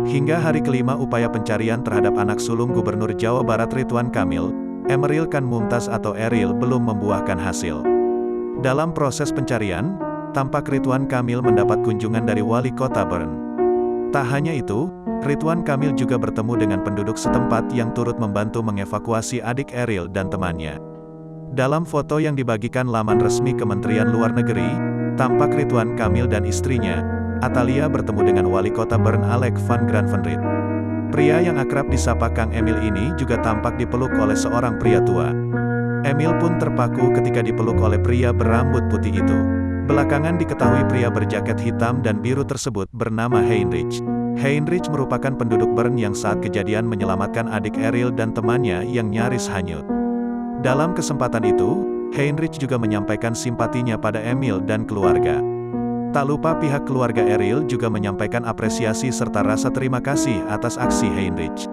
Hingga hari kelima upaya pencarian terhadap anak sulung Gubernur Jawa Barat Ridwan Kamil, Emeril Khan Mumtaz atau Eril belum membuahkan hasil. Dalam proses pencarian, tampak Ridwan Kamil mendapat kunjungan dari wali kota Bern. Tak hanya itu, Ridwan Kamil juga bertemu dengan penduduk setempat yang turut membantu mengevakuasi adik Eril dan temannya. Dalam foto yang dibagikan laman resmi Kementerian Luar Negeri, tampak Ridwan Kamil dan istrinya, Atalia bertemu dengan wali kota Bern Alek van Gravenryd. Pria yang akrab disapa Kang Emil ini juga tampak dipeluk oleh seorang pria tua. Emil pun terpaku ketika dipeluk oleh pria berambut putih itu. Belakangan diketahui pria berjaket hitam dan biru tersebut bernama Heinrich. Heinrich merupakan penduduk Bern yang saat kejadian menyelamatkan adik Eril dan temannya yang nyaris hanyut. Dalam kesempatan itu, Heinrich juga menyampaikan simpatinya pada Emil dan keluarga. Tak lupa pihak keluarga Eril juga menyampaikan apresiasi serta rasa terima kasih atas aksi Heinrich.